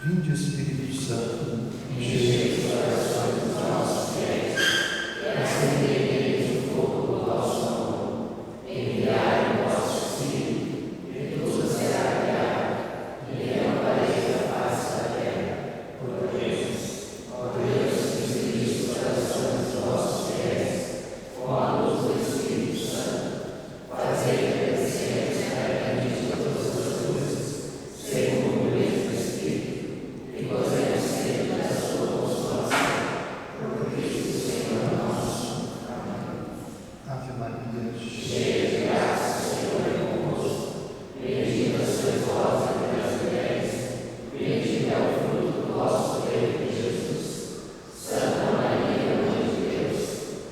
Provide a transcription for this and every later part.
Vinde, Espírito Santo, enchei os corações dos nossos fiéis e acendereis o fogo do vosso amor. Enviai o vosso Espírito, e tudo será criado, e renovareis a face da terra. Por Deus, enchei os corações dos vossos fiéis, com a luz do Espírito Santo, fazei crescer eternamente todas as coisas, segundo o mesmo Espírito, e gozemos sempre da sua consolação. Por Cristo, Senhor nosso. Amém. Ave Maria, cheia de graça, o Senhor é convosco. Bendita sois vós entre as mulheres, bendito é o fruto do vosso ventre, Jesus. Santa Maria, Mãe de Deus,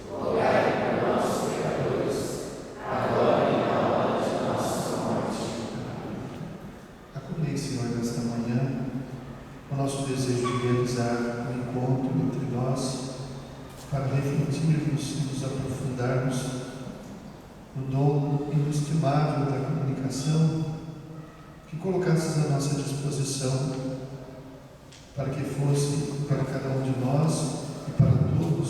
rogai por nós, pecadores, agora e na hora de nossa morte. Acolhei, Senhor, nesta manhã o nosso desejo de realizar um encontro entre nós para refletirmos e nos aprofundarmos no dom inestimável da comunicação que colocasses à nossa disposição para que fosse para cada um de nós e para todos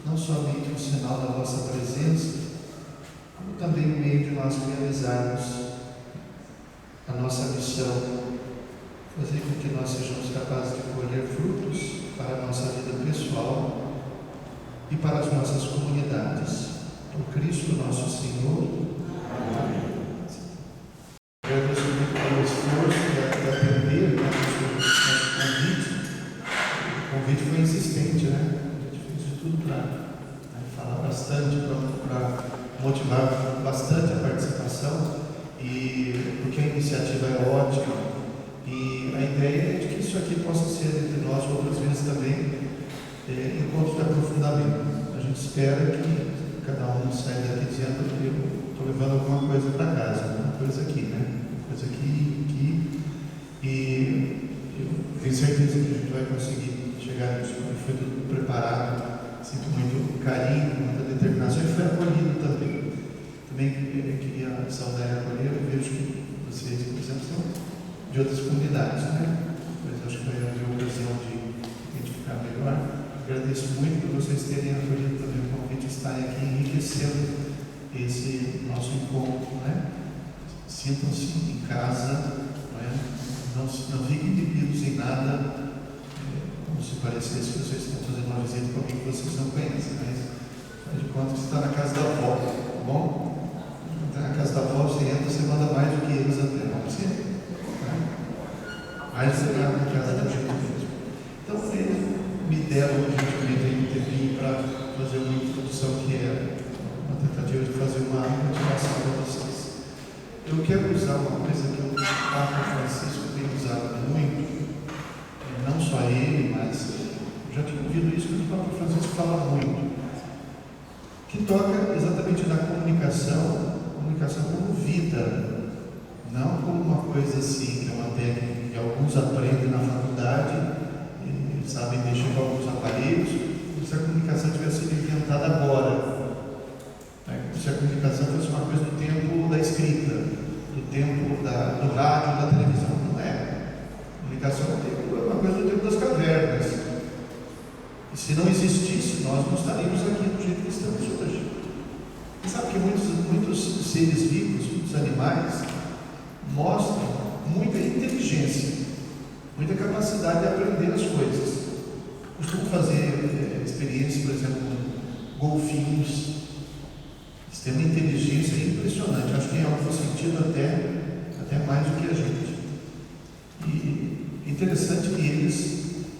não somente um sinal da vossa presença, como também um meio de nós realizarmos a nossa missão, fazer com que nós sejamos capazes de colher frutos para a nossa vida pessoal e para as nossas comunidades. Por Cristo nosso Senhor. Amém. Agradeço muito pelo esforço de atender o nosso convite. O convite foi insistente, né? A gente fez de tudo para falar bastante, para motivar bastante a participação, e porque a iniciativa é ótima. E a ideia é de que isso aqui possa ser entre nós, outras vezes também, encontros de aprofundamento. A gente espera que cada um saia daqui dizendo que eu estou levando alguma coisa para casa, uma coisa aqui, né? Uma coisa aqui. E eu tenho certeza que a gente vai conseguir chegar nisso. Foi tudo preparado, sinto muito carinho, muita determinação, e foi acolhido também. Também queria saudar e acolher. Eu vejo que vocês, por exemplo, são de outras comunidades, né? Mas acho que vai haver ocasião de identificar melhor. Agradeço muito por vocês terem acolhido também o convite de estarem aqui enriquecendo esse nosso encontro, né? Sintam-se em casa, não fiquem inibidos em nada, como se parecesse que vocês estão fazendo uma visita para alguém que vocês não conhecem, mas faz de conta que você está na casa da avó, tá bom? Está na casa da avó, você entra, você manda mais do que eles até, não você? Mais do que na casa da gente mesmo. Então, eles me deram gentilmente um tempinho para fazer uma introdução que é uma tentativa de fazer uma motivação para vocês. Eu quero usar uma coisa que o Papa Francisco tem usado muito, não só ele, mas já tinha ouvido isso, que o Papa Francisco fala muito, que toca exatamente na comunicação como vida, não como uma coisa assim, que é uma técnica que alguns aprendem na faculdade, sabem mexer com alguns aparelhos, como se a comunicação tivesse sido inventada agora, como se a comunicação fosse uma coisa do tempo da escrita, do tempo do rádio, da televisão. Não é. A comunicação é uma coisa do tempo das cavernas, e se não existisse, nós não estaríamos aqui do jeito que estamos hoje. E sabe que muitos seres vivos, muitos animais, mostram muita inteligência, muita capacidade de aprender as coisas. Costumo fazer experiências, por exemplo, com golfinhos. Eles têm uma inteligência impressionante. Acho que em algum sentido até mais do que a gente. E interessante que eles,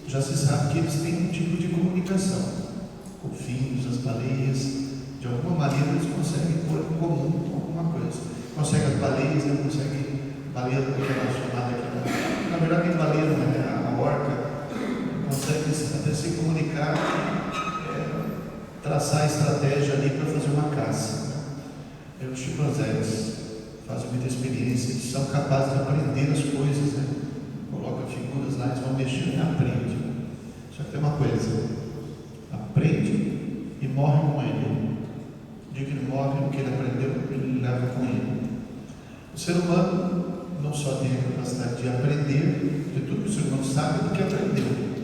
já se sabe que eles têm um tipo de comunicação. Golfinhos, as baleias, de alguma maneira eles conseguem pôr em comum alguma coisa. Conseguem as baleias, não conseguem baleia relacionada aqui. Na verdade, nem baleia, não é a orca. Consegue até se comunicar, traçar a estratégia ali para fazer uma caça. Os chimpanzés fazem muita experiência, eles são capazes de aprender as coisas, né? Coloca figuras lá, eles vão mexendo e aprendem. Só que tem uma coisa: aprende e morre com ele. O dia que ele morre, o que ele aprendeu, ele leva com ele. O ser humano não só tem a capacidade de aprender, porque tudo que o ser humano sabe é porque aprendeu.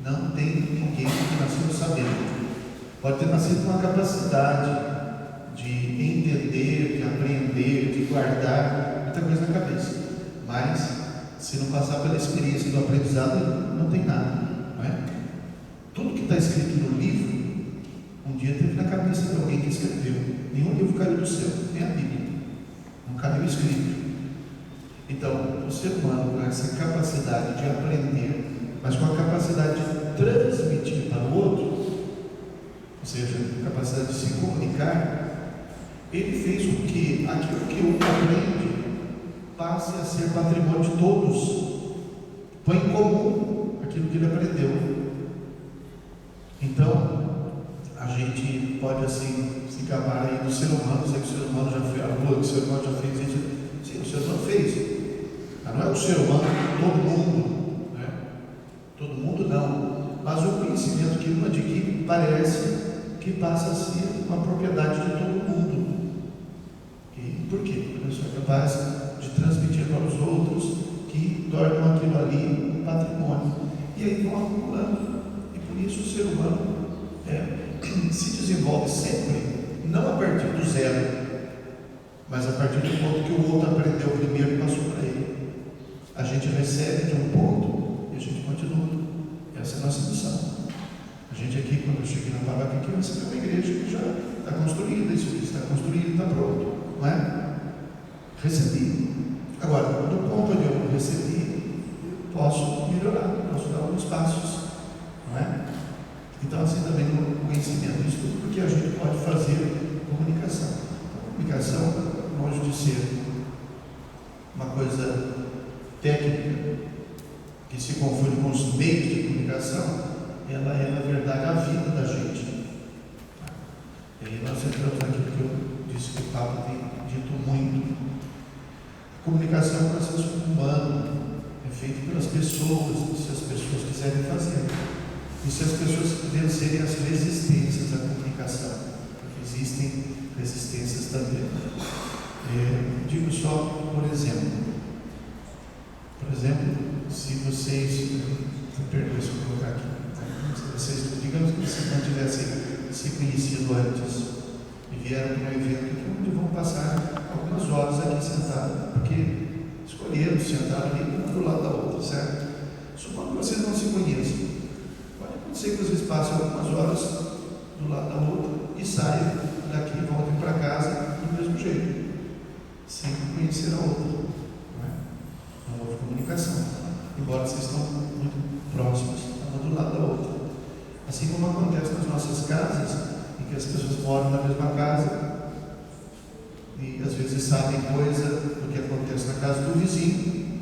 Não tem ninguém que nasceu sabendo. Pode ter nascido com a capacidade de entender, de aprender, de guardar muita coisa na cabeça, mas se não passar pela experiência do aprendizado, não tem nada, não é? Tudo que está escrito no livro, um dia teve na cabeça de alguém que escreveu. Nenhum livro caiu do céu, nem a Bíblia, não caiu escrito. Então, o ser humano com essa capacidade de aprender, mas com a capacidade de transmitir para o outro, ou seja, a capacidade de se comunicar, ele fez com que aquilo que o aprende passe a ser patrimônio de todos, põe em comum aquilo que ele aprendeu. Então, a gente pode assim se gabar aí do ser humano, dizer que o ser humano já fez a lua, que o ser humano já fez isso. Sim, o ser humano fez. Mas não é o ser humano, todo mundo, né? Todo mundo não. Mas o conhecimento que um adquire parece que passa a ser uma propriedade de todo mundo. E por quê? Porque a pessoa é capaz de transmitir para os outros, que tornam aquilo ali um patrimônio. E aí vão acumulando. E por isso o ser humano se desenvolve sempre, não a partir do zero, mas a partir do ponto que o outro aprendeu primeiro e passou para ele. A gente recebe de um ponto e a gente continua. Essa é a nossa missão. A gente aqui, quando eu cheguei na palavra aqui, eu recebi uma igreja que já está construída, isso aqui está construído, está pronto, não é? Recebi. Agora, do ponto onde eu recebi, eu posso melhorar, posso dar alguns passos, não é? Então, assim também no conhecimento, isso tudo porque a gente pode fazer comunicação. A comunicação, longe de ser uma coisa técnica que se confunde com os meios de comunicação, ela é, na verdade, a vida da gente. E aí nós entramos naquilo que eu disse que o Papa tem dito muito. A comunicação é um processo humano, é feito pelas pessoas, se as pessoas quiserem fazer. E se as pessoas vencerem as resistências à comunicação, porque existem resistências também. Digo só, por exemplo, se vocês, perdoe se eu colocar aqui, digamos que vocês não tivessem se conhecido antes e vieram para um evento onde vão passar algumas horas aqui sentados, porque escolheram sentar ali uma do lado da outra, certo? Supondo que vocês não se conheçam, pode acontecer que vocês passem algumas horas do lado da outra e saiam daqui e voltem para casa do mesmo jeito, sem conhecer a outra. Não houve comunicação, embora vocês estão muito próximos, uma do lado da outra. Assim como acontece nas nossas casas, em que as pessoas moram na mesma casa e às vezes sabem coisa do que acontece na casa do vizinho,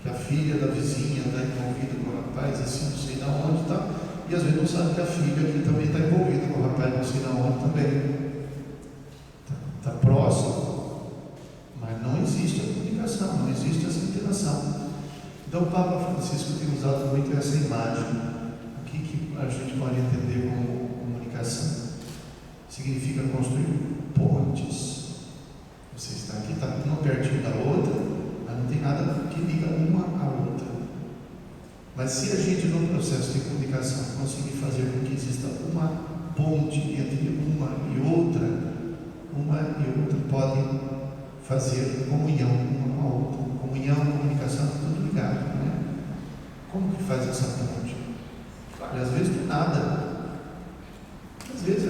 que a filha da vizinha está envolvida com o rapaz, assim, não sei de onde está, e às vezes não sabe que a filha aqui também está envolvida com o rapaz, não sei de onde também. Está próximo, mas não existe a comunicação, não existe essa interação. Então o Papa Francisco tem usado muito essa imagem. O que a gente pode entender como comunicação? Significa construir pontes. Você está aqui, está uma pertinho da outra, mas não tem nada que liga uma à outra. Mas se a gente, no processo de comunicação, conseguir fazer com que exista uma ponte entre uma e outra podem fazer comunhão uma com a outra. Comunhão, comunicação, tudo ligado, não é? Como que faz essa ponte? Olha, às vezes do nada. Às vezes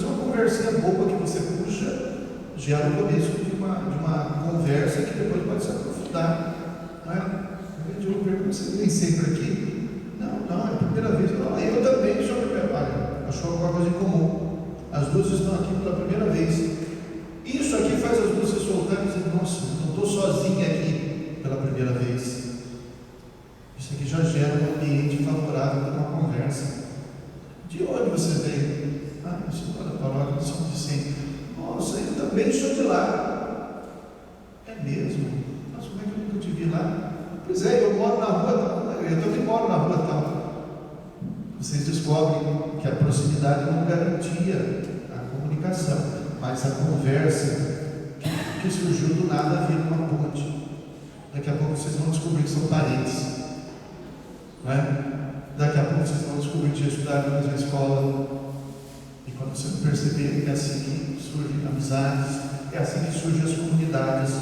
uma conversinha boba que você puxa gera o começo de uma conversa que depois pode se aprofundar, não é? Eu pergunto, você vem sempre aqui? Não, é a primeira vez. Não, eu também sou a primeira. Olha, achou alguma coisa em comum. As duas estão aqui pela primeira vez. Isso aqui faz as duas se soltarem e dizer, nossa, não estou sozinha aqui pela primeira vez. Isso aqui já gera um ambiente favorável para uma conversa. De onde você veio? Eu sou da paróquia de São Vicente. Nossa, eu também sou de lá. É mesmo? Nossa, como é que eu nunca te vi lá? Pois é, eu moro na rua tal. Eu também moro na rua tal. Vocês descobrem que a proximidade não garantia a comunicação, mas a conversa que surgiu do nada vira uma ponte. Daqui a pouco vocês vão descobrir que são parentes. Não é? Daqui a pouco vocês vão descobrir que já estudaram na mesma escola. E quando você não perceber, é assim que surgem amizades, é assim que surgem as comunidades,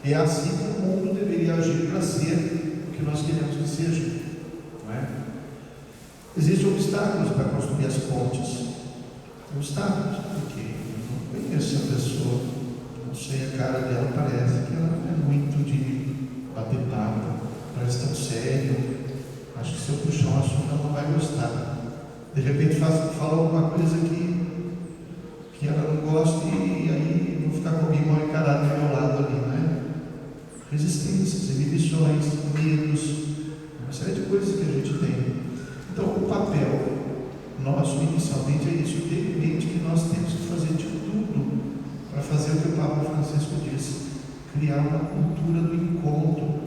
é assim que o mundo deveria agir para ser o que nós queremos que seja. Não é? Existem obstáculos para construir as pontes. Obstáculos, porque eu não conheço a pessoa, não sei a cara dela, parece que ela é muito de bater papo, parece tão sério. Acho que se eu puxar um assunto ela não vai gostar. De repente fala alguma coisa que ela não gosta e aí vou ficar comigo mal encarado do meu lado ali, né? Resistências, inibições, medos, uma série de coisas que a gente tem. Então o papel nosso inicialmente é isso, ter em mente que nós temos que fazer de tudo para fazer o que o Papa Francisco disse, criar uma cultura do encontro,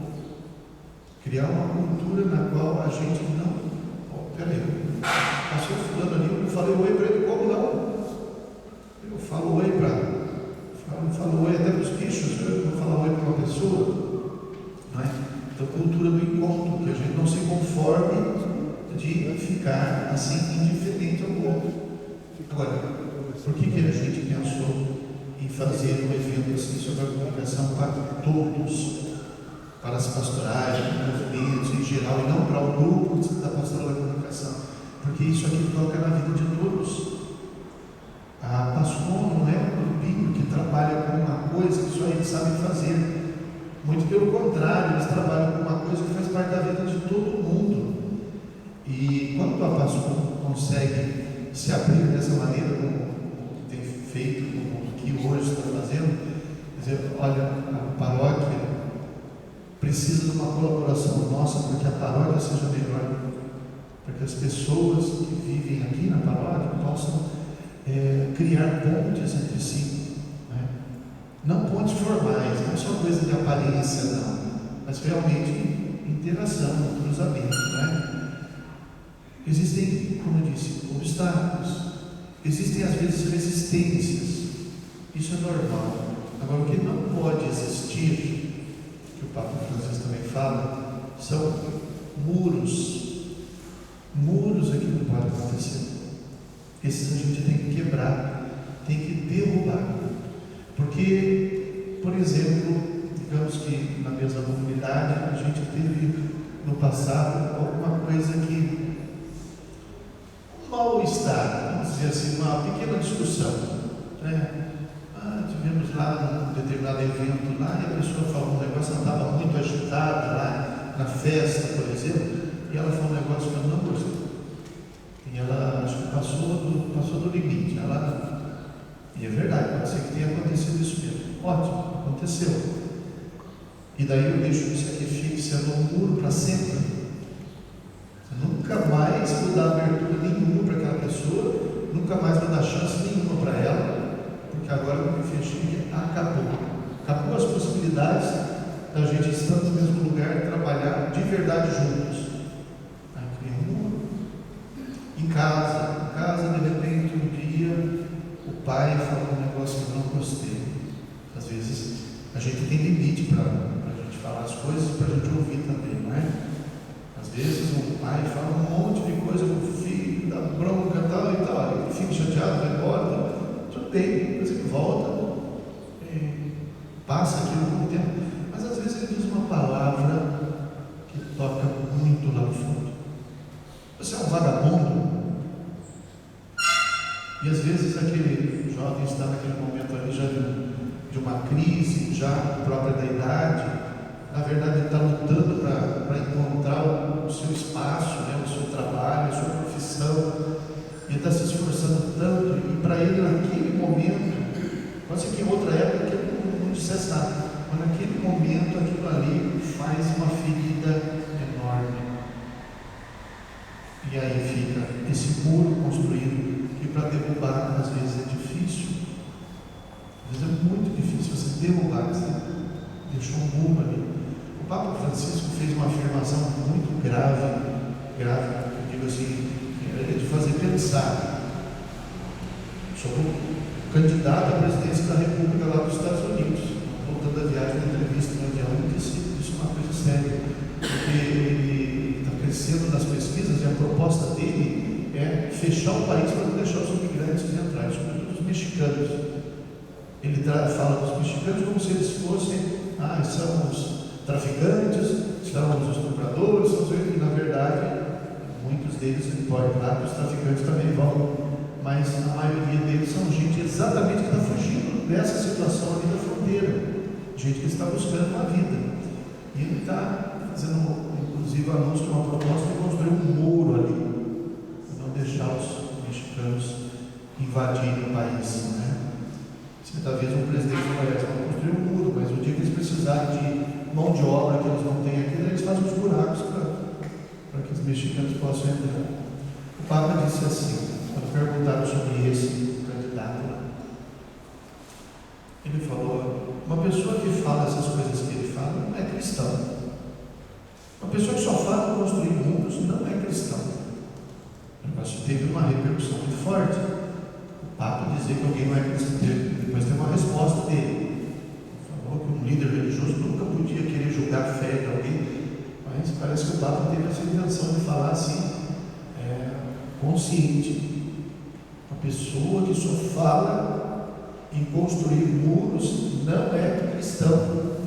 criar uma cultura na qual a gente não... Peraí, passou fulano ali, eu não falei oi para ele, como não? Eu falo oi falo oi até para os bichos, eu vou falar oi para uma pessoa, não é? Então, cultura do encontro, que a gente não se conforme de ficar assim indiferente ao outro. Agora, por que a gente pensou em fazer um evento assim sobre a comunicação para todos, para as pastorais, movimentos em geral, e não para o grupo da pastoral da comunicação? Porque isso aqui toca na vida de todos. A Pascom não é um grupinho que trabalha com uma coisa que só eles sabem fazer. Muito pelo contrário, eles trabalham com uma coisa que faz parte da vida de todo mundo. E quando a Pascom consegue se abrir dessa maneira, como tem feito, como que hoje está fazendo, dizer, olha, a paróquia precisa de uma colaboração nossa para que a paróquia seja melhor, para que as pessoas que vivem aqui na paróquia possam criar pontes entre si, né? Não pontes formais, não só coisa de aparência, não, mas realmente interação, cruzamento, né? Existem, como eu disse, obstáculos, existem às vezes resistências, isso é normal. Agora, o que não pode existir, que o Papa Francisco também fala, são muros é que não pode acontecer. Esses a gente tem que quebrar, tem que derrubar. Porque, por exemplo, digamos que na mesma comunidade a gente teve no passado alguma coisa que um mal-estar, vamos dizer assim, uma pequena discussão, né? Tivemos lá num determinado evento lá e a pessoa falou um negócio, ela estava muito agitada lá na festa, por exemplo, e ela falou um negócio que eu não gostei. E ela, acho que passou do limite. E é verdade, pode ser que tenha acontecido isso mesmo. Ótimo, aconteceu. E daí eu deixo isso aqui fique sendo um muro para sempre. Você nunca mais vou dar abertura nenhuma para aquela pessoa, nunca mais vou dar chance nenhuma para ela, porque agora eu me fechei, acabou as possibilidades da gente estar no mesmo lugar e trabalhar de verdade juntos. Aí cria um muro. Em casa, de repente, um dia, o pai fala um negócio que eu não gostei. Às vezes, a gente tem limite para a gente falar as coisas, para a gente ouvir também, não é? Às vezes, o pai fala um monte de coisa para o filho, dá bronca e tal, ele fica chateado, vai embora, tudo bem, mas ele volta, passa aquilo por um tempo, mas às vezes ele diz uma palavra que toca muito lá no fundo. Você é um vagabundo? E às vezes aquele jovem está naquele momento ali já de uma crise, já própria da idade, na verdade ele está lutando para encontrar o seu espaço, né, o seu trabalho, a sua profissão, ele está se esforçando tanto, e para ele naquele momento, pode ser que em outra época ele não dissesse nada, mas naquele momento aquilo ali faz uma ferida enorme. E aí fica esse muro construído, que para derrubar às vezes é difícil. Às vezes é muito difícil você derrubar, você deixou um muro ali. O Papa Francisco fez uma afirmação muito grave, eu digo assim, de fazer pensar sobre o candidato à presidência da República lá dos Estados Unidos. Voltando à viagem, na entrevista no avião, ele disse uma fechar o país para não deixar os imigrantes entrarem, sobretudo os mexicanos. Ele fala dos mexicanos como se eles fossem, são os traficantes, são os estupradores, e na verdade, muitos deles, claro que os traficantes também vão, mas a maioria deles são gente exatamente que está fugindo dessa situação ali da fronteira, gente que está buscando uma vida. E ele está fazendo, inclusive, anúncio de uma proposta de construir um muro ali, para não deixar os mexicanos invadirem o país, né? Talvez um presidente parece que vai construir um muro, mas o dia que eles precisarem de mão de obra que eles não têm aqui, eles fazem os buracos para que os mexicanos possam entrar. O Papa disse assim, quando perguntaram sobre esse candidato, ele falou: uma pessoa que fala essas coisas que ele fala não é cristão. Uma pessoa que só fala em construir muros não é cristão. O negócio teve uma repercussão muito forte. O Papa dizer que alguém não é cristão, depois tem uma resposta dele. Falou que um líder religioso nunca podia querer julgar a fé de alguém, mas parece que o Papa teve essa intenção de falar assim, consciente. Uma pessoa que só fala em construir muros não é cristão.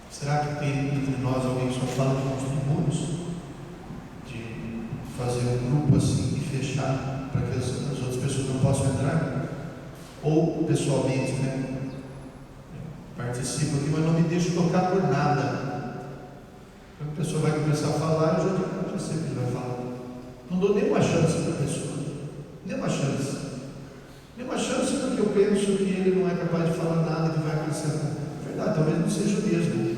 Será que tem entre nós alguém que só fala de construir muros? De fazer um grupo assim e fechar para que as outras pessoas não possam entrar? Ou pessoalmente, participo aqui, mas não me deixo tocar por nada. Quando a pessoa vai começar a falar, eu já sei o que ele vai falar. Não dou nenhuma chance para a pessoa. Nenhuma chance. Nenhuma chance porque eu penso que ele não é capaz de falar nada que vai acrescentar. Verdade, talvez não seja mesmo.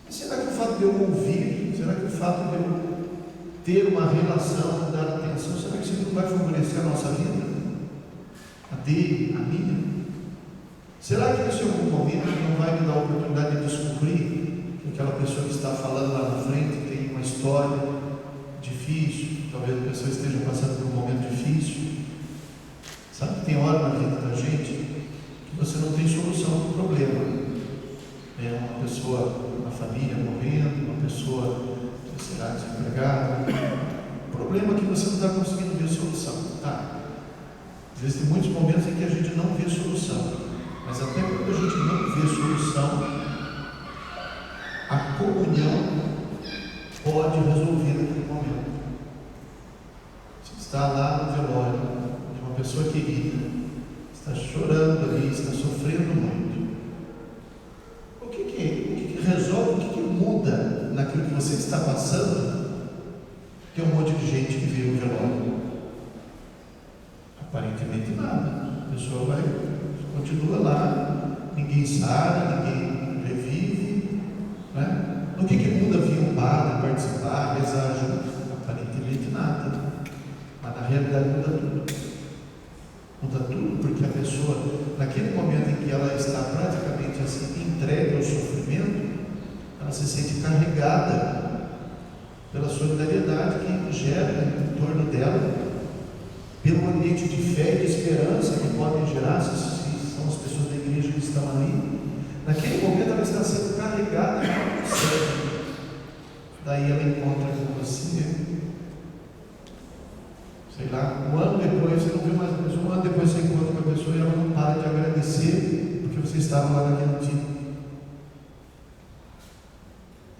Mas será que o fato de eu ouvir, será que o fato de eu ter uma relação, dar atenção, será que isso não vai favorecer a nossa vida? A dele, a minha? Será que nesse algum momento não vai me dar a oportunidade de descobrir que aquela pessoa que está falando lá na frente tem uma história difícil, talvez a pessoa esteja passando por um momento difícil? Sabe que tem hora na vida da gente que você não tem solução para o problema. Uma pessoa, uma família morrendo, uma pessoa que será desempregada. O problema é que você não está conseguindo ver solução. Existem muitos momentos em que a gente não vê solução, mas até quando a gente não vê solução, a comunhão pode resolver naquele momento. Você está lá no velório de uma pessoa querida, está chorando ali, está sofrendo muito. O que resolve, o que muda naquilo que você está passando? Tem um monte de gente que vê o velório. Aparentemente nada. A pessoa continua lá, ninguém sabe, ninguém revive. O que muda vir um padre participar, rezar junto? Aparentemente nada. Mas na realidade muda tudo. Muda tudo porque a pessoa, naquele momento em que ela está praticamente assim, entregue ao sofrimento, ela se sente carregada pela solidariedade que gera em torno dela, pelo ambiente de fé e de esperança que podem gerar, se são as pessoas da igreja que estão ali. Naquele momento ela está sendo carregada no céu. Daí ela encontra com você, sei lá, um ano depois, você não viu mais a pessoa, um ano depois você encontra com a pessoa e ela não para de agradecer porque você estava lá naquele dia.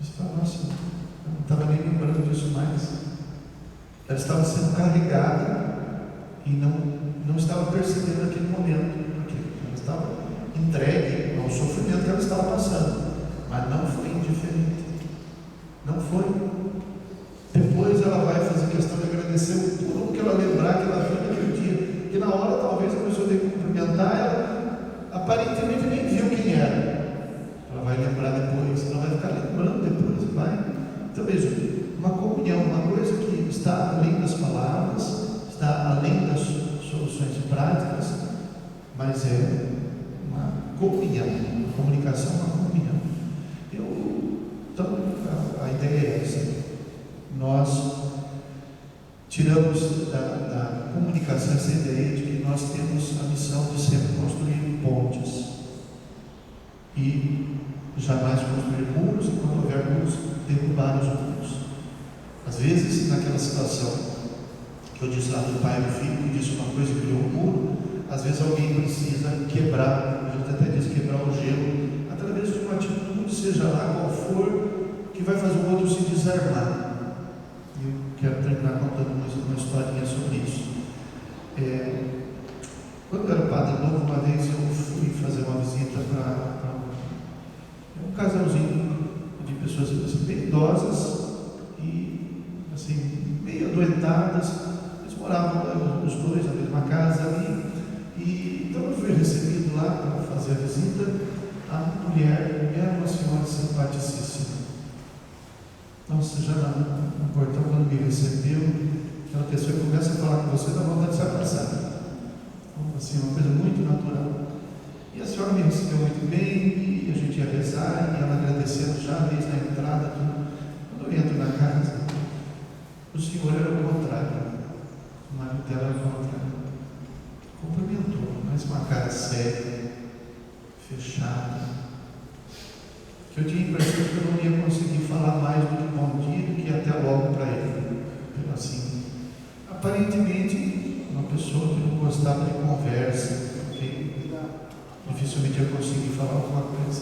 Você fala: nossa, eu não estava nem lembrando disso mais. Ela estava sendo carregada e não estava percebendo aquele momento, porque ela estava entregue ao sofrimento que ela estava passando, mas não foi indiferente. Não foi. Depois ela vai fazer questão de agradecer por tudo que ela lembrar que ela viu naquele dia, que na hora talvez a pessoa tenha que cumprimentar ela, aparentemente nem viu quem era. Ela vai lembrar depois, ela vai ficar lembrando depois, vai. Então veja, uma comunhão, uma coisa que está além das palavras, está além das soluções práticas, mas é uma comunhão, uma comunicação, uma comunhão. Então, a ideia é essa. Nós tiramos da comunicação essa ideia de que nós temos a missão de sempre construir pontes e jamais construir muros, e quando houver muros, derrubar os muros. Às vezes, naquela situação que eu disse lá do pai e do filho, que disse uma coisa e criou um muro. Às vezes alguém precisa quebrar, a gente até diz quebrar o gelo, através de uma atitude, seja lá qual for, que vai fazer o outro se desarmar. E eu quero terminar contando uma historinha sobre isso. Quando eu era padre novo, uma vez eu fui fazer uma visita para um casalzinho de pessoas assim, bem idosas e assim, meio adoentadas. Eles moravam os dois na mesma casa ali. E então eu fui recebido lá para fazer a visita. A mulher era uma senhora simpaticíssima. Nossa, já no portão, quando me recebeu, aquela pessoa que começa a falar com você, dá vontade de se abraçar. Assim, uma coisa muito natural. E a senhora me recebeu muito bem, e a gente ia rezar, e ela agradecendo já desde a entrada. Quando eu entro na casa, o senhor era o contrário. O marido dela era o contrário. Cumprimentou, mas com uma cara séria, fechada, que eu tinha a impressão que eu não ia conseguir falar mais do que bom dia, do que até logo para ele. Assim, aparentemente, uma pessoa que não gostava de conversa, que dificilmente ia conseguir falar alguma coisa.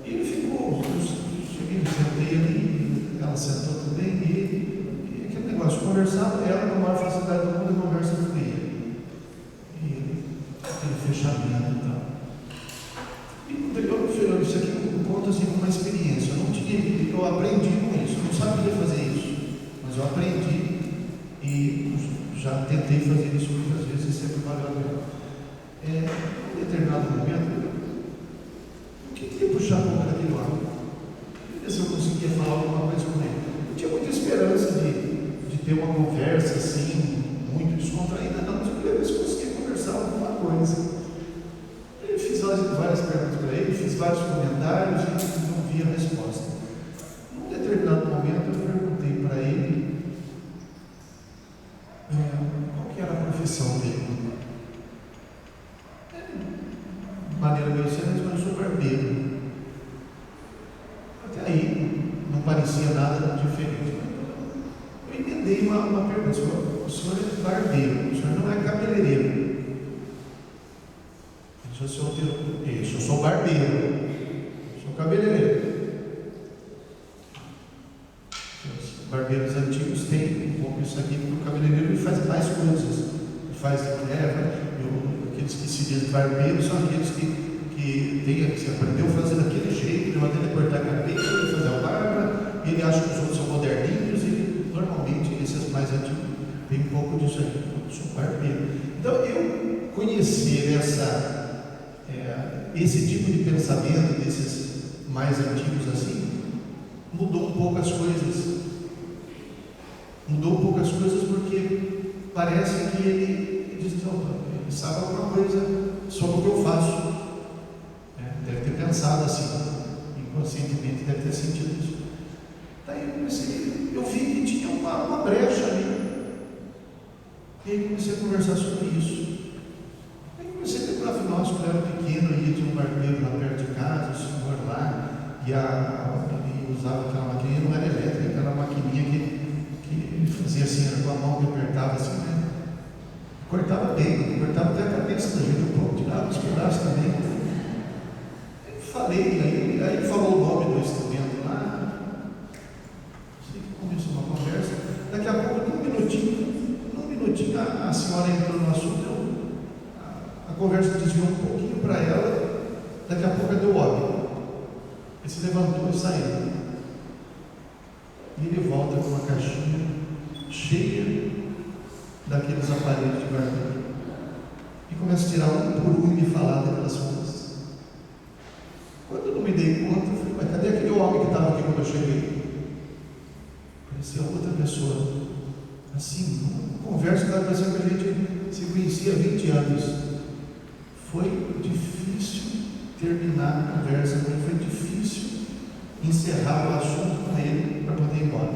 E ele ficou, eu cheguei, sentei ali, ela sentou também, e aquele negócio, conversava, ela com a maior facilidade do mundo, a conversa fluía. E aquele fechamento e tal. E isso aqui eu conto assim como uma experiência. Eu aprendi com isso, eu não sabia fazer isso, mas eu aprendi e já tentei fazer isso muitas vezes e sempre valeu a pena. Em determinado momento, eu queria puxar para aquele lado, ver se eu conseguia falar alguma coisa com ele. Eu tinha muita esperança de ter uma conversa assim, muito descontraída, não, mas eu queria ver se eu conseguia conversar alguma coisa. Eu fiz várias perguntas para ele, fiz vários comentários e não via resposta. Num determinado momento, eu perguntei para ele qual que era a profissão dele. De maneira meio séria, mas eu sou barbeiro. Até aí, não parecia nada diferente. Eu emendei uma pergunta: o senhor é barbeiro, o senhor não é cabeleireiro. Eu sou barbeiro, sou cabeleireiro. Os barbeiros antigos têm um pouco isso aqui, porque o cabeleireiro ele faz mais coisas. Ele faz aqueles que se dizem barbeiros são aqueles que aprendeu a fazer daquele jeito, ele manda ele cortar a cabeça, ele fazer a barba, ele acha que os outros são moderninhos, e normalmente esses mais antigos têm um pouco disso aí. Eu sou barbeiro. Então eu conhecer esse tipo de pensamento desses mais antigos assim, mudou um pouco as coisas. Mudou um pouco as coisas porque parece que ele diz, não, ele sabe alguma coisa sobre o que eu faço. Deve ter pensado assim, inconscientemente deve ter sentido isso. Daí eu vi que tinha uma brecha ali. E aí comecei a conversar sobre isso. Comecei a lembrar, afinal, quando eu era pequeno, ia de um barbeiro lá perto de casa, o senhor lá, e usava aquela maquininha, não era elétrica, era uma maquininha que ele fazia assim, era com a mão que apertava assim, né? Cortava bem, cortava até a cabeça da gente um pouco, tirava os pedaços também. Eu falei, aí ele falou o nome do instrumento lá, sei que começou uma conversa, daqui a pouco, num minutinho, a senhora entrou no assunto. A conversa desviou um pouquinho para ela, daqui a pouco deu óbvio. Ele se levantou e saiu. E ele volta com uma caixinha cheia daqueles aparelhos de barbeiro. E começa a tirar um por um e me falar daquelas coisas. Quando eu não me dei conta, eu falei, mas cadê aquele homem que estava aqui quando eu cheguei? Parecia outra pessoa. Assim, uma conversa que estava parecendo que a gente se conhecia há 20 anos. Foi difícil terminar a conversa, foi difícil encerrar o assunto com ele para poder ir embora.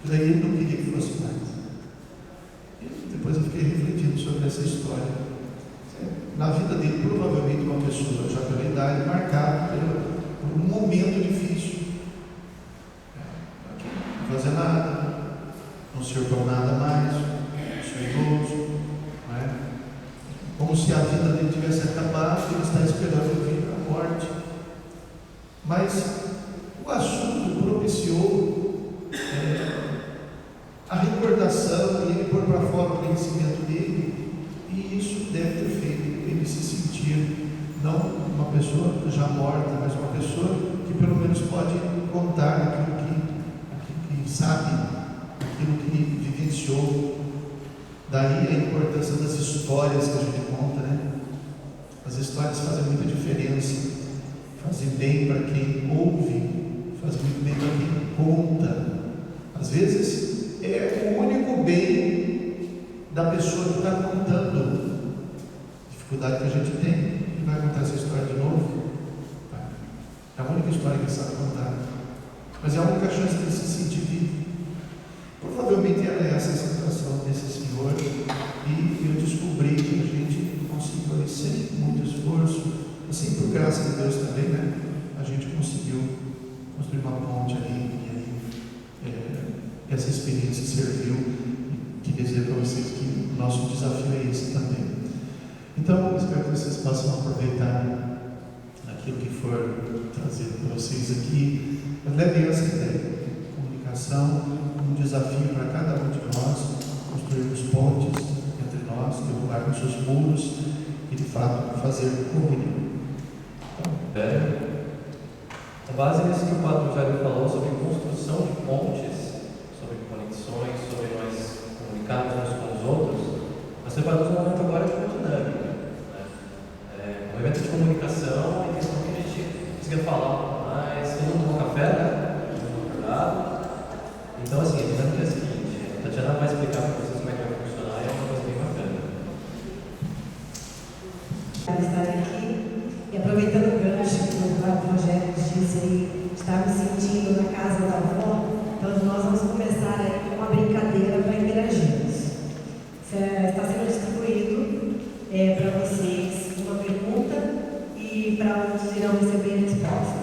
Porque daí ele não queria que fosse mais. E depois eu fiquei refletindo sobre essa história. Na vida dele, provavelmente uma pessoa já pela idade marcada por um momento difícil. Não fazer nada, não serviu nada mais, a vida dele tivesse acabado, ele está esperando vir a morte. Mas o assunto propiciou a recordação e ele pôr para fora o conhecimento dele, e isso deve ter feito ele se sentir não uma pessoa já morta, mas uma pessoa que pelo menos pode contar aquilo que sabe, aquilo que vivenciou. Daí a importância das histórias que a gente conta, né? As histórias fazem muita diferença, fazem bem para quem ouve, fazem muito bem para quem conta. Às vezes é o único bem da pessoa que está contando. A dificuldade que a gente tem, ele vai contar essa história de novo. É a única história que ele sabe contar, mas é a única chance de ele se sentir vivo. Provavelmente era essa a situação desse senhor, e eu descobri que a gente conseguiu ali, sem muito esforço, assim por graça de Deus também, né? A gente conseguiu construir uma ponte ali, e aí essa experiência serviu. E queria dizer para vocês que o nosso desafio é esse também. Então, espero que vocês possam aproveitar aquilo que for trazido para vocês aqui, mas levem essa ideia. Comunicação, um desafio para cada um de nós, construirmos pontes entre nós, derrubarmos os muros e de fato fazer comunhão. A base nisso que o Padre Jairo falou sobre construção de pontes, sobre conexões, sobre nós comunicarmos uns com os outros, nós separamos um momento agora de uma dinâmica, né? Um evento de comunicação, a questão que a gente conseguia falar um pouco mais, todo mundo tomou café, né? Todo mundo acordado. Então, assim, a dinâmica é a seguinte: a Tatiana vai explicar para vocês como é que vai funcionar, e é uma coisa bem bacana. Estar aqui e aproveitando o gancho que o Rogério disse aí, estar me sentindo na casa da avó, então nós vamos começar aí com uma brincadeira para interagirmos. Está sendo distribuído para vocês uma pergunta e para onde irão receber a resposta.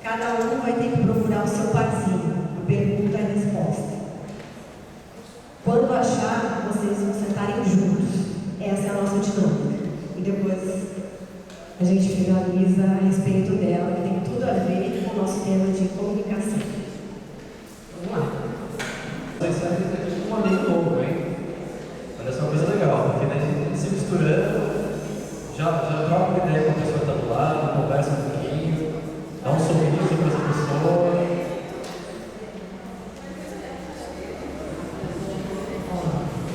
Cada um vai ter que procurar o seu parzinho. Pergunta e resposta. Quando achar, vocês vão sentarem juntos. Essa é a nossa dinâmica. E depois a gente finaliza a respeito dela, que tem tudo a ver com o nosso tema de comunicação. Vamos lá. Vocês sabem que a gente é um amigo novo, hein? Olha só, uma coisa legal, porque a gente se misturando, já troca uma ideia com a pessoa que está do lado, conversa um pouquinho, dá um sorriso para essa pessoa.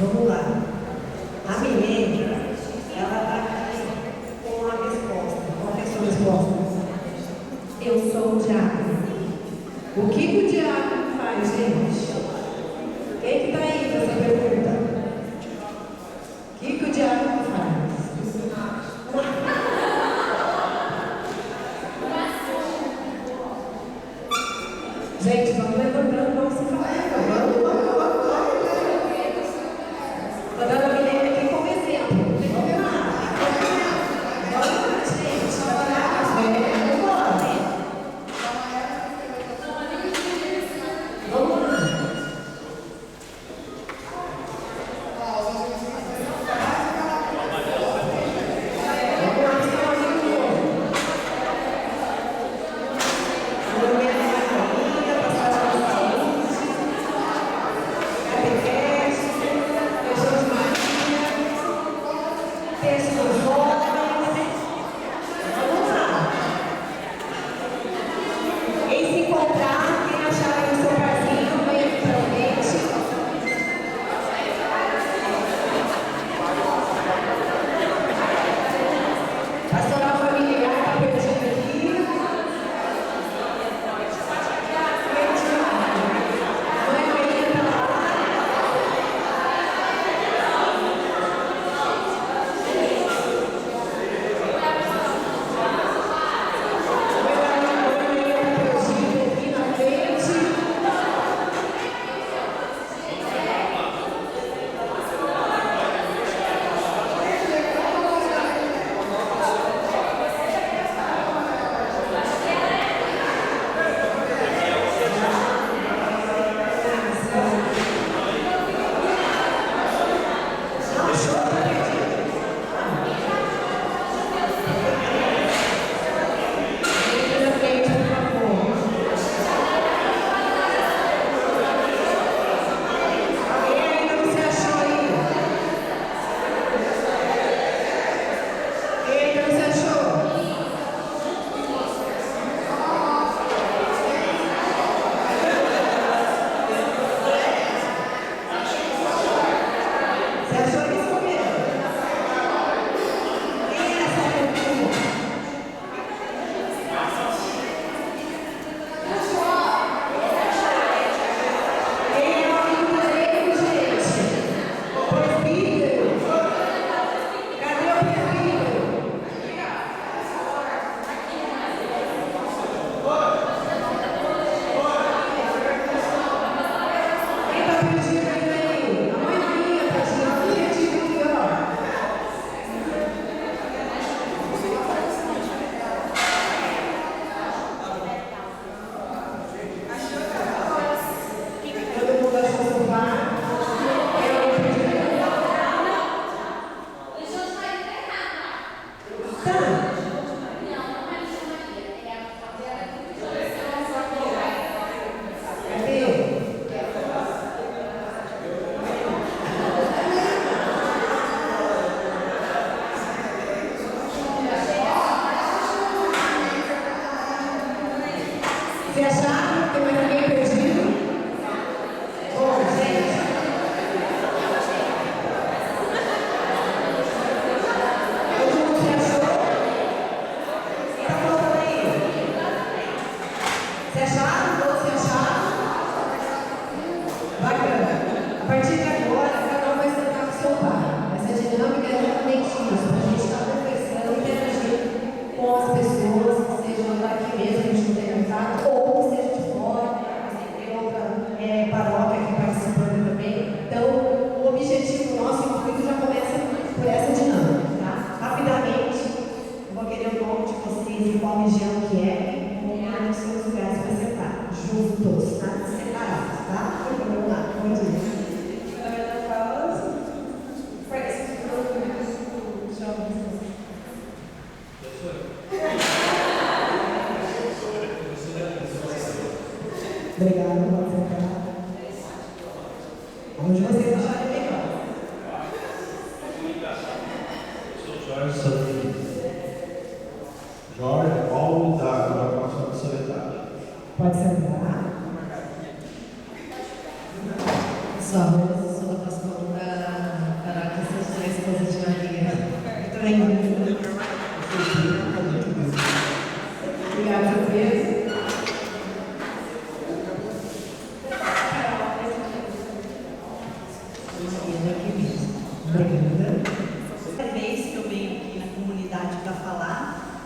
Vamos lá. A Milene, ela está aqui com uma resposta. Qual é a sua resposta? Eu sou o diácono. O que o diácono faz, gente? Quem está aí para essa pergunta? O que o diácono faz? Gente, vamos levantando, vamos se falar. Estou dando a Milene aqui como exemplo. Vamos lá. Vamos lá, gente. Vamos lá. Vamos lá. Vamos lá. Vamos lá. conforme Jean quer, vamos lá nos seus lugares para sentar. Juntos, tá? Separados, tá? Vamos lá, bom dia. Obrigada, pode sentar. Onde vocês acharem melhor. Sou Jorge Santos. Jorge, qual unidade da próxima soledade? Pode sentar. Só da próxima para que essas três coisas de Maria. Muito bem. Obrigada, Pedro. Primeira vez que eu venho aqui na comunidade para falar,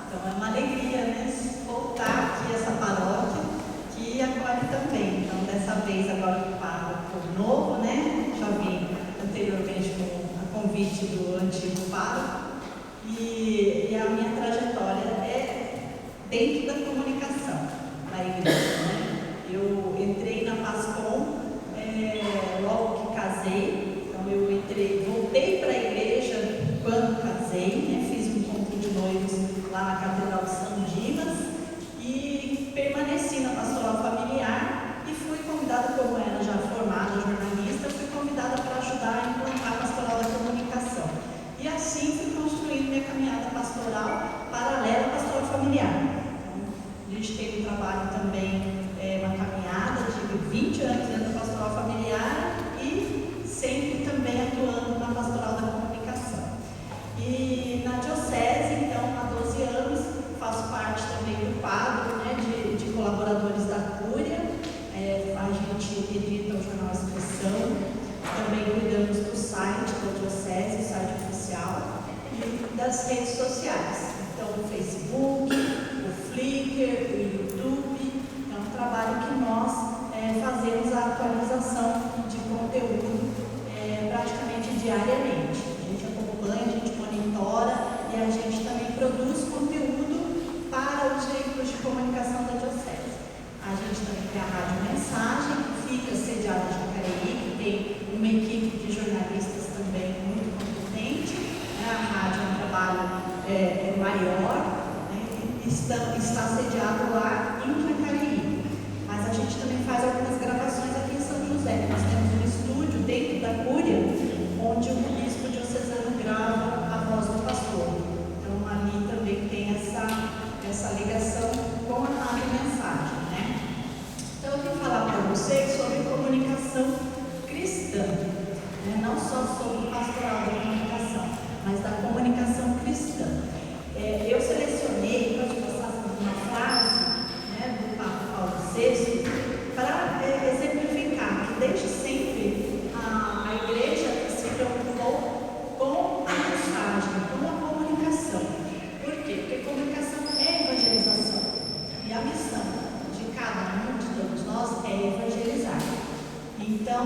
então é uma alegria, né, voltar aqui a essa paróquia que acolhe também. Então, dessa vez, agora que o pároco novo, né, já vim anteriormente com a convite do antigo pároco, e a minha trajetória é dentro da comunicação da igreja, né? Eu entrei na Pascom logo que casei. Eu voltei para a igreja quando casei, né? Fiz um encontro de noivos lá na Catedral de São Dimas e permaneci na pastoral familiar e fui convidada, como era já formada jornalista, fui convidada para ajudar a implantar a pastoral da comunicação. E assim fui construindo minha caminhada pastoral paralela à pastoral familiar. A gente teve um trabalho também, uma caminhada de 20 anos dentro da pastoral familiar e sempre também atuando na pastoral da comunicação. E na diocese, então, há 12 anos, faço parte também do quadro, né, de colaboradores da Cúria. A gente edita o jornal Expressão, também cuidamos do site da diocese, o site oficial, e das redes sociais. Então, o Facebook, o Flickr, o YouTube. É um trabalho que nós fazemos a atualização de conteúdo praticamente diariamente. A gente acompanha, a gente monitora e a gente também produz conteúdo para os veículos de comunicação da diocese. A gente também tem a Rádio Mensagem, que fica sediada em Jacareí, que tem uma equipe de jornalistas também muito competente. A rádio é um trabalho maior, né? Está sediado lá em Jacareí. Mas a gente também faz algumas gravações aqui em São José. Nós temos um estúdio dentro da Cúria, onde o bispo diocesano grava a voz do pastor. Então ali também tem essa ligação com a Rádio Mensagem, né? Então eu vim falar para vocês sobre comunicação cristã, né? Não só sobre pastoral da comunicação, mas da comunicação cristã. Eu selecionei, pode passar uma frase, né, do Papa Paulo VI, para exemplificar que desde sempre a igreja se preocupou com a mensagem, com a comunicação. Por quê? Porque comunicação é evangelização. E a missão de cada um, de todos nós, é evangelizar. Então,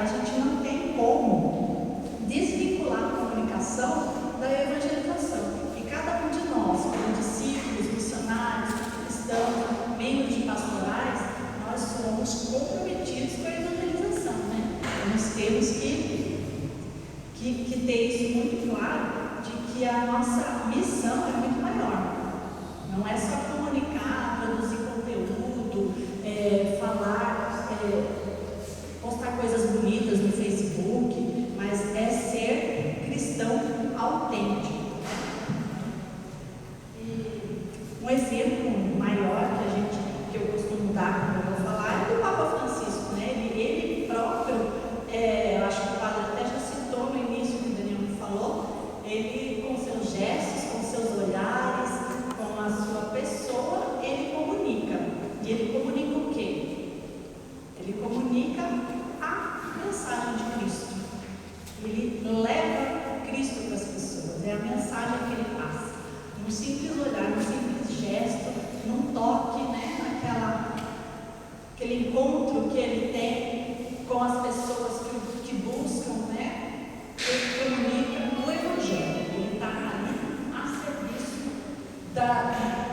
a gente não tem como desvincular a comunicação da evangelização. E cada um de nós, como discípulos, missionários, cristãos, membros de pastorais, nós somos comprometidos com a evangelização, né? Nós temos que ter isso muito claro, de que a nossa missão é muito maior. Não é só comunicar, produzir conteúdo, falar, postar coisas bonitas no Facebook, mas é ser cristão autêntico. E um exemplo maior que eu costumo dar quando eu vou falar é do Papa Francisco, né? Ele próprio, eu acho que o padre até já citou no início que o Daniel me falou, ele com seus gestos, com seus olhares, com a sua pessoa, ele comunica. E ele comunica o quê? Ele comunica a mensagem de Cristo. Ele leva Cristo para as pessoas. É a mensagem que ele passa. Num simples olhar, num simples gesto, num toque, né? Aquele encontro que ele tem com as pessoas que buscam, né? Ele comunica o Evangelho. Ele está ali a serviço da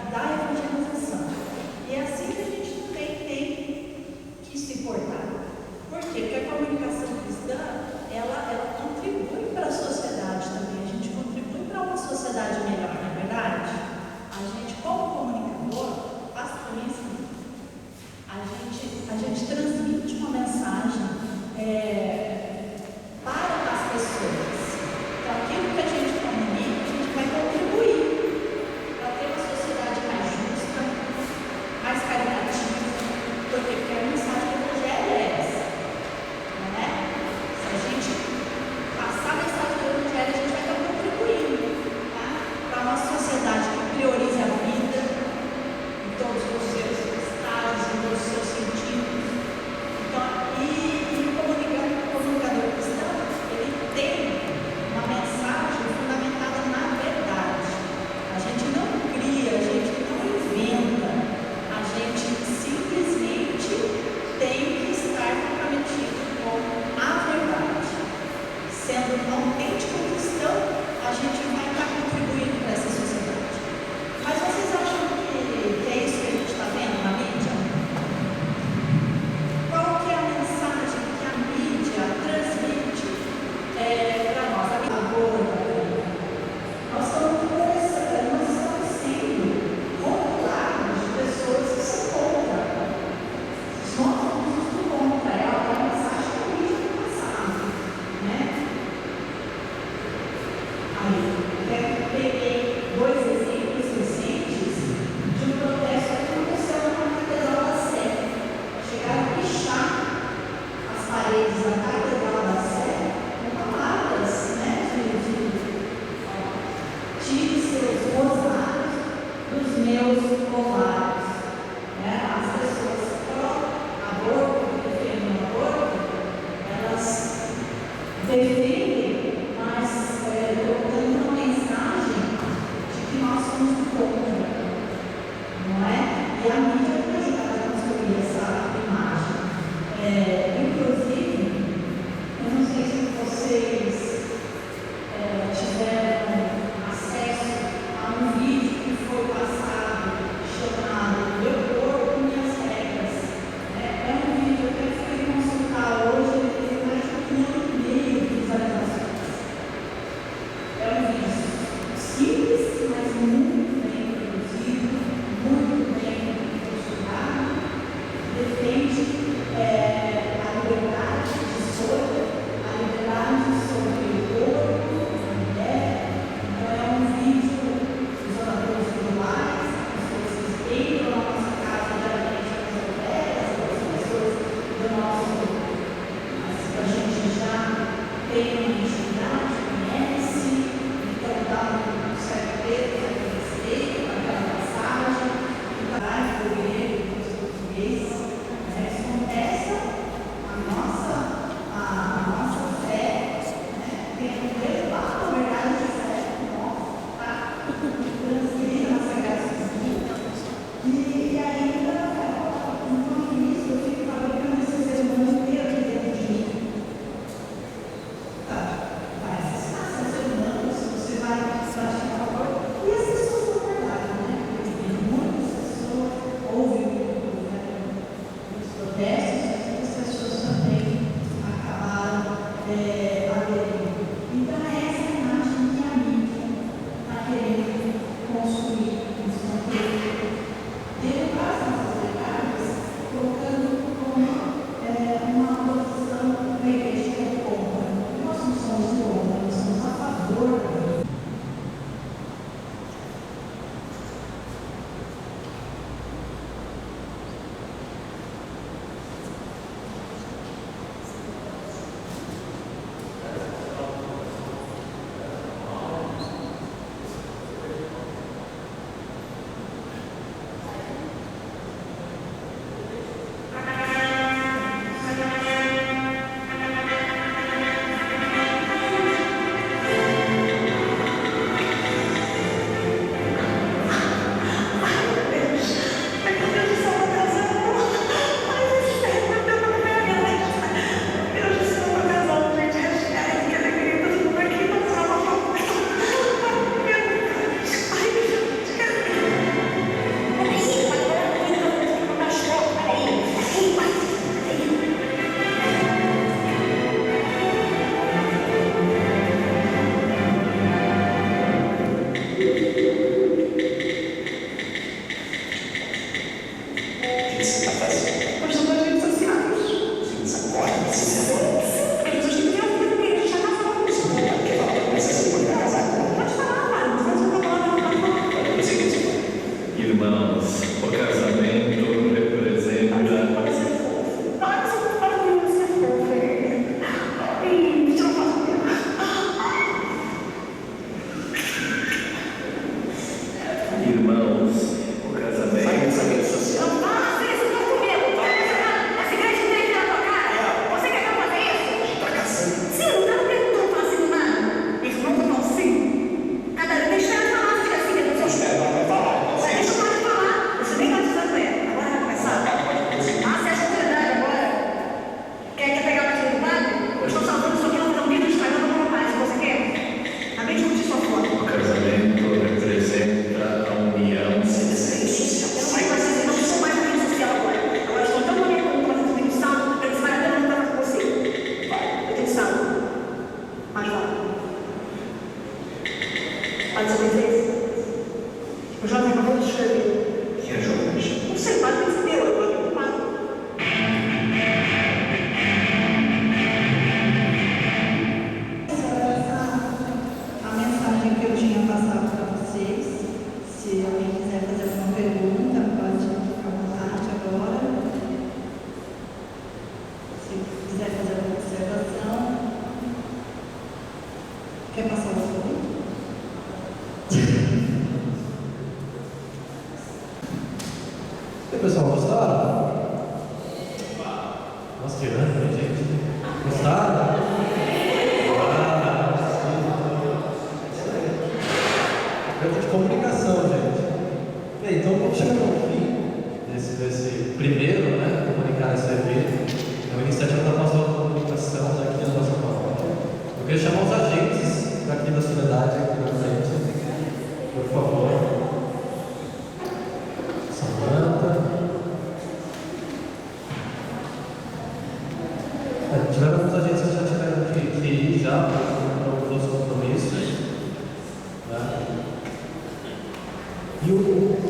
próximos do povo, não é? E a mídia tem ajudado a construir essa imagem. Inclusive, eu não sei se vocês tiveram acesso a um vídeo que foi passado chamado Meu Corpo, Minhas Regras. É um vídeo que eu fui consultar hoje, ele teve mais de 1 milhão e meio de visualizações. É um vídeo simples, mas muito bem produzido, muito bem estudado, defende a liberdade de escolha, a liberdade sobre o corpo, a mulher. Então é um vídeo dos amadores visuais, as pessoas que entram na nossa casa, geralmente as mulheres, as pessoas do nosso, a gente já tem uma intimidade, conhece, então dá um certo peso, certo respeito àquela passagem, vai por ele, os portugueses, contesta a nossa fé, tem um elevado, na verdade, de fé, para transferir a nossa graça e ainda, enquanto isso, eu fico fabricando esse ser humano inteiro aqui dentro de mim. Vai acessar seu ser humano, se você vai praticar a favor. E as pessoas são verdade, né? Muitas pessoas ouvem os protestos, as pessoas também acabaram aderindo. Então, essa é a imagem que a mídia está querendo construir nesse conteúdo. Derrubar as nossas verdades, colocando como uma posição da igreja que é contra. Nós não somos contra, nós somos a favor da vida. Irmãos, o casamento representa. Irmãos, o casamento. O casamento representa a união. O jovem acabou de escrever. Que é jovens? Não sei, pode entender, eu estou preocupado. A mensagem que eu tinha passado para vocês, se alguém quiser fazer alguma pergunta, pode ficar à vontade agora. Se quiser fazer alguma observação. Quer passar o assunto? E aí, pessoal, gostaram? Nossa, que grande, né, gente? Gostaram? Eu vou te comunicar. comunicação, gente. Bem, então vamos chegar ao fim desse primeiro, né, comunicar esse evento. É uma iniciativa da Pastoral da Comunicação daqui da nossa paróquia. Eu queria chamar os agentes daqui da Soledade, aqui na frente, por favor. Samanta. Tiveram alguns agentes que já tiveram que ir já para os compromissos. Né? E o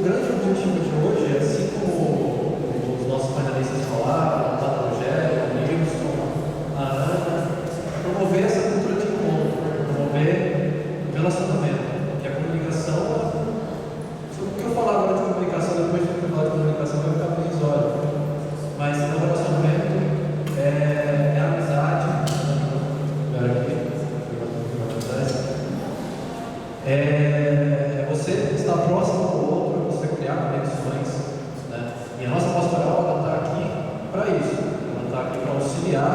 grande objetivo de hoje, assim como os nossos painelistas falaram, o Padre Rogério, o Nilson, a Ana, promover essa cultura de encontro, promover o relacionamento, que a comunicação, se eu falar agora de comunicação, depois de eu falar de comunicação, vai ficar provisório, mas o relacionamento é a amizade, é você estar próximo do outro, você criar conexões, né? E a nossa pastoral, ela está aqui para isso, ela está aqui para auxiliar,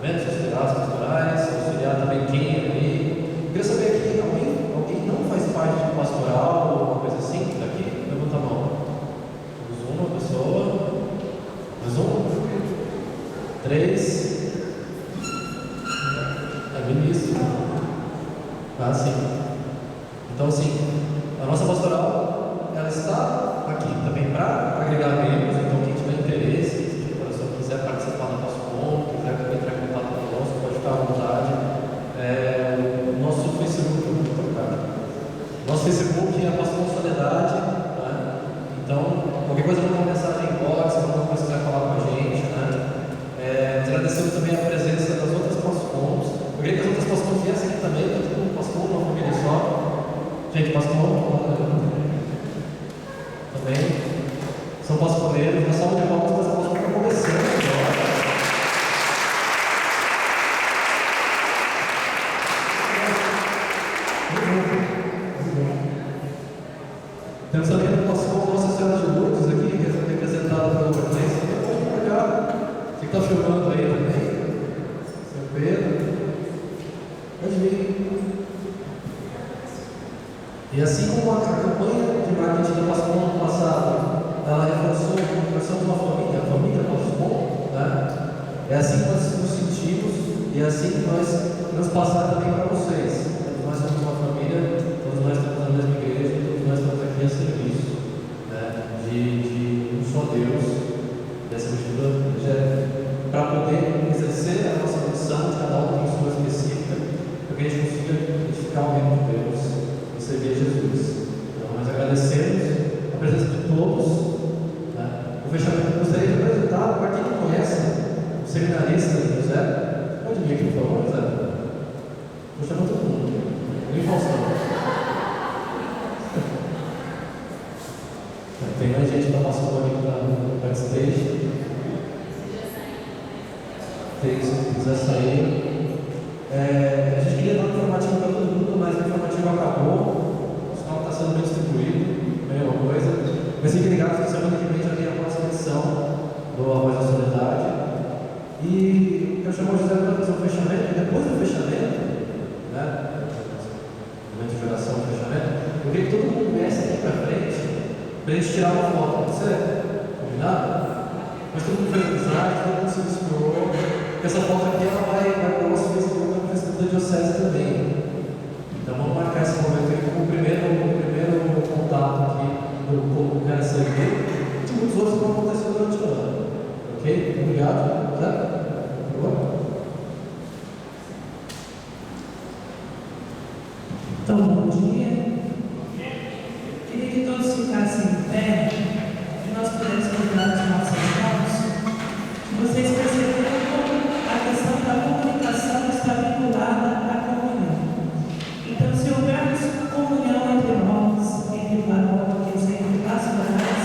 auxiliar as pastorais, auxiliar também quem é ali. Eu queria saber aqui, alguém não faz parte de pastoral ou alguma coisa assim? Daqui? Levanta a mão. Temos uma pessoa, mais uma, 3, é ministro. Ah, sim. Então, assim, a nossa pastoral, ela está aqui também para agregar membros. Então, quem tiver interesse, se de coração quiser participar do nosso encontro, quiser entrar em contato conosco, pode ficar à vontade. O nosso Facebook, nosso Facebook é a Pastoral Soledade, né? Então, qualquer coisa, manda uma mensagem em box, alguma coisa que quiser falar com a gente, né? Agradecemos também a presença das outras pastoras. Eu queria que as outras pastoras viessem aqui também, tá todo mundo pastor, uma família só. Gente, pastor, também são pastoreiros, uma salva de palmas, mas a pastoral está começando agora. Temos também o pastor Nossa Senhora de Lourdes aqui, que é representada pela Hortência. Pode pegar. Você que está filmando aí também? Seu Pedro. Pode vir. E assim como a campanha de marketing da pastoral no ano passado, ela reforçou a comunicação de uma família, a família nosso bom, né? É assim que nós nos sentimos e é assim que nós transpassar também para vocês. Todos nós somos uma família, todos nós estamos na mesma igreja, todos nós estamos aqui a serviço, né? De um só Deus, dessa mistura, para poder exercer a nossa missão, de cada um tem sua específica, para que a gente consiga identificar o reino de Deus. Servir Jesus. Então, nós agradecemos a presença de todos. Né? O fechamento, gostaria de apresentar, para quem não conhece, o seminarista José. Pode vir aqui, por favor, José? Vou chamar todo mundo. Nem Faustão. Tem mais gente que está passando ali para backstage. Se quiser sair. A gente queria dar uma informativa para todo mundo, mas a informativa acabou. O sinal está sendo bem distribuído, mesma coisa. Mas fiquem ligados que semana que vem já tem a próxima edição do A Voz da Soledade. E eu chamo o José para fazer um fechamento, e depois do fechamento, né? Momento de oração, fechamento, eu queria que todo mundo viesse aqui para frente para a gente tirar uma foto. Pode ser? Combinado? Mas todo mundo fez amizade, todo mundo se misturou. Porque essa foto aqui ela vai para o nosso Facebook, no Facebook da Diocese também. Então vamos marcar esse momento aqui como o primeiro contato aqui do Quero Servir. E muitos outros vão acontecer durante o ano. Ok? Obrigado. Zé? Então, bom dia. Queria que todos ficassem em pé e nós pudéssemos cuidar dos nossos irmãos. Vocês perceberam como a questão da comunicação está vinculada à comunhão. Então, se houvermos comunhão entre nós, entre paróquias, entre pastorais,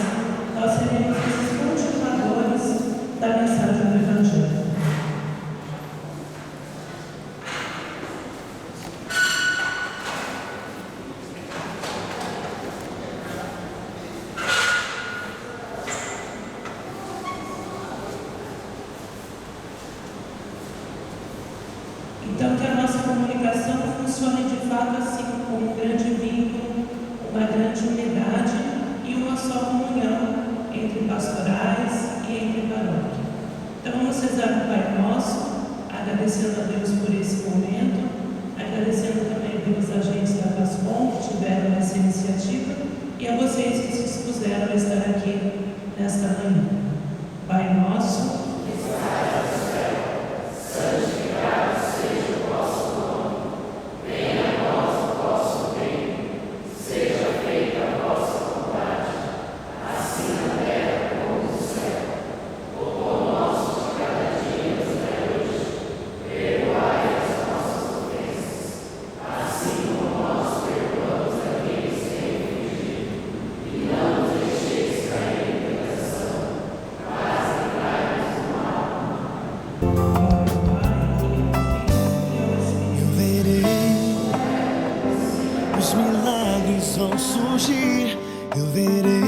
nós seremos esses continuadores da mensagem do Evangelho. Então, que a nossa comunicação funcione de fato assim, como um grande vínculo, uma rezar no Pai Nosso, agradecendo a Deus por esse momento, agradecendo também pelos agentes da Pascom que tiveram essa iniciativa e a vocês que se dispuseram a estar aqui nesta manhã. Pai Nosso, os milagres vão surgir, eu verei.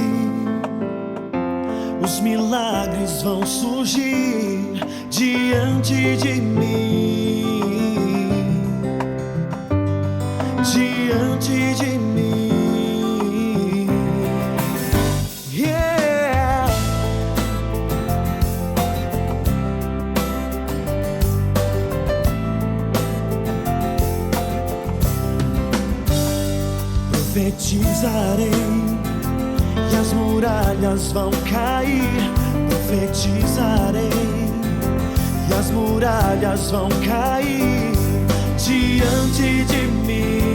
Os milagres vão surgir diante de mim, diante de mim. Yeah. Profetizarei e as muralhas vão cair. Profetizarei e as muralhas vão cair diante de mim.